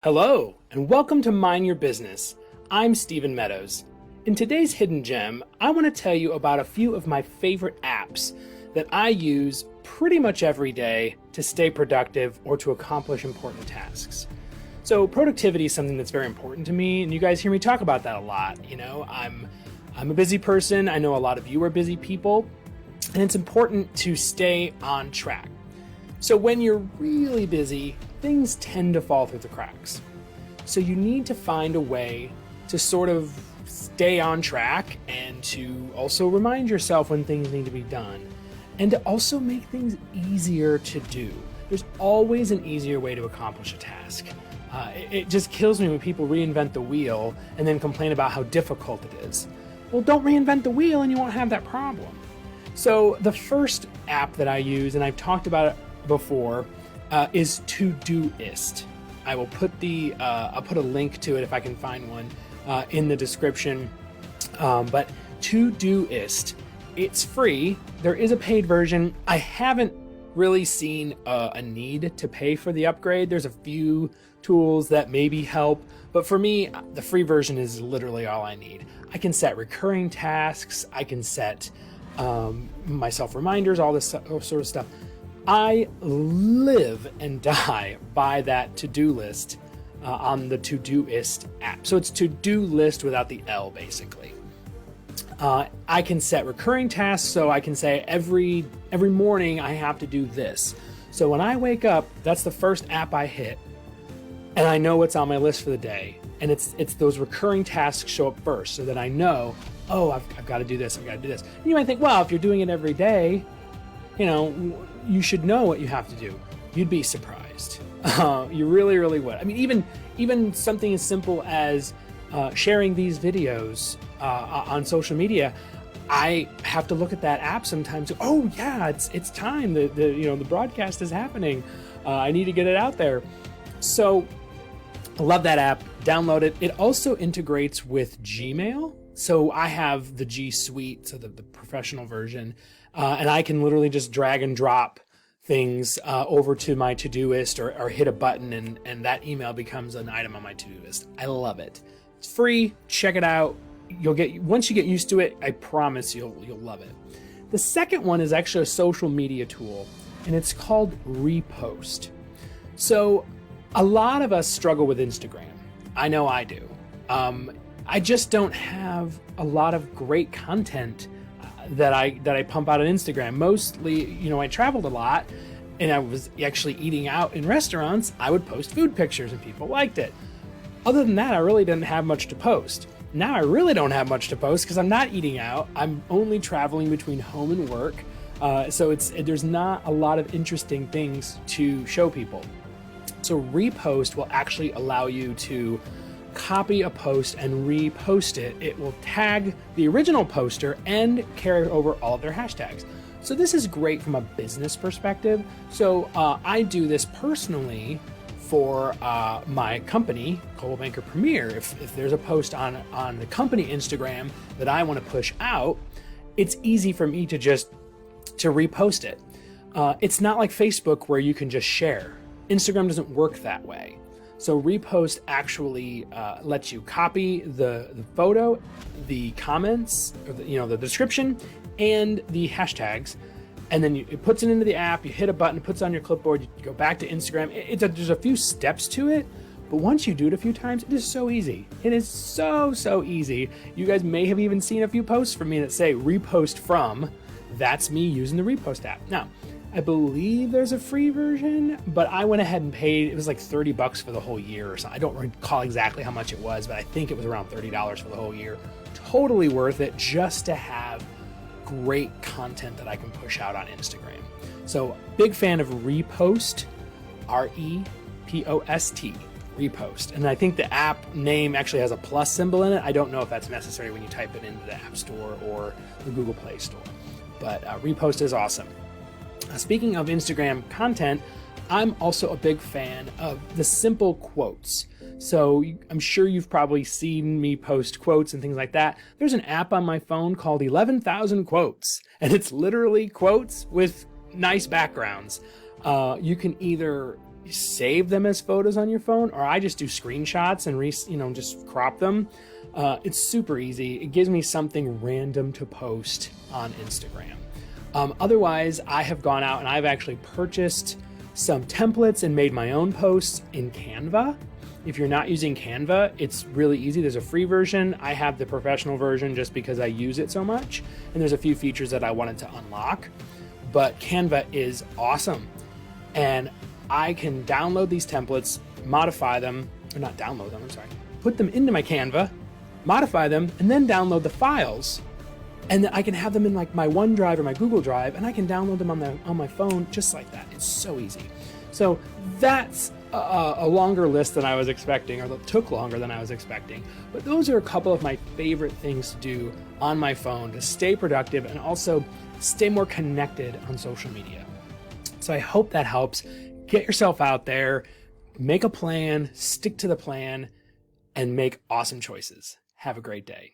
Hello, and welcome to Mind Your Business. I'm Stephen Meadows. In today's Hidden Gem, I want to tell you about a few of my favorite apps that I use pretty much every day to stay productive or to accomplish important tasks. So productivity is something that's very important to me, and you guys hear me talk about that a lot. I'm a busy person. I know a lot of you are busy people, and it's important to stay on track. So when you're really busy, things tend to fall through the cracks. So you need to find a way to sort of stay on track and to also remind yourself when things need to be done and to also make things easier to do. There's always an easier way to accomplish a task. It just kills me when people reinvent the wheel and then complain about how difficult it is. Well, don't reinvent the wheel and you won't have that problem. So the first app that I use, and I've talked about it before, is Todoist. I will put I'll put a link to it if I can find one in the description. But Todoist, it's free. There is a paid version. I haven't really seen a need to pay for the upgrade. There's a few tools that maybe help, but for me, the free version is literally all I need. I can set recurring tasks. I can set myself reminders, all this sort of stuff. I live and die by that to-do list on the Todoist app. So it's to-do list without the L, basically. I can set recurring tasks, so I can say every morning I have to do this. So when I wake up, that's the first app I hit, and I know what's on my list for the day. And it's those recurring tasks show up first, so that I know, oh, I've got to do this, I've got to do this. And you might think, well, if you're doing it every day, you should know what you have to do. You'd be surprised. You really, really would. I mean, even something as simple as sharing these videos on social media, I have to look at that app sometimes. Oh yeah, it's time. The broadcast is happening. I need to get it out there. So I love that app. Download it. It also integrates with Gmail. So I have the G Suite, so the professional version, and I can literally just drag and drop things over to my Todoist or hit a button, and that email becomes an item on my Todoist. I love it. It's free. Check it out. Once you get used to it, I promise you'll love it. The second one is actually a social media tool, and it's called Repost. So a lot of us struggle with Instagram. I know I do. I just don't have a lot of great content that I pump out on Instagram. Mostly, I traveled a lot and I was actually eating out in restaurants. I would post food pictures and people liked it. Other than that, I really didn't have much to post. Now I really don't have much to post because I'm not eating out. I'm only traveling between home and work. So there's not a lot of interesting things to show people. So Repost will actually allow you to copy a post and repost it. It will tag the original poster and carry over all of their hashtags. So this is great from a business perspective. So I do this personally for my company, Coldwell Banker Premier. If there's a post on the company Instagram that I want to push out, it's easy for me to repost it. It's not like Facebook where you can just share. Instagram doesn't work that way. So Repost actually lets you copy the photo, the comments, or the description, and the hashtags, and then it puts it into the app. You hit a button, it puts it on your clipboard. You go back to Instagram. There's a few steps to it, but once you do it a few times, it is so easy. It is so easy. You guys may have even seen a few posts from me that say "repost from." That's me using the Repost app. Now, I believe there's a free version, but I went ahead and paid. It was like $30 for the whole year or something. I don't recall exactly how much it was, but I think it was around $30 for the whole year. Totally worth it just to have great content that I can push out on Instagram. So big fan of Repost, Repost, Repost. And I think the app name actually has a plus symbol in it. I don't know if that's necessary when you type it into the App Store or the Google Play Store, but Repost is awesome. Speaking of Instagram content, I'm also a big fan of the simple quotes. So I'm sure you've probably seen me post quotes and things like that. There's an app on my phone called 11,000 Quotes, and it's literally quotes with nice backgrounds. You can either save them as photos on your phone, or I just do screenshots and just crop them. It's super easy. It gives me something random to post on Instagram. Otherwise, I have gone out and I've actually purchased some templates and made my own posts in Canva. If you're not using Canva, it's really easy. There's a free version. I have the professional version just because I use it so much. And there's a few features that I wanted to unlock. But Canva is awesome. And I can download these templates, modify them, or not download them, I'm sorry, put them into my Canva, modify them, and then download the files. And then I can have them in like my OneDrive or my Google Drive, and I can download them on my phone just like that. It's so easy. So that's a longer list than I was expecting, or that took longer than I was expecting. But those are a couple of my favorite things to do on my phone to stay productive and also stay more connected on social media. So I hope that helps. Get yourself out there, make a plan, stick to the plan, and make awesome choices. Have a great day.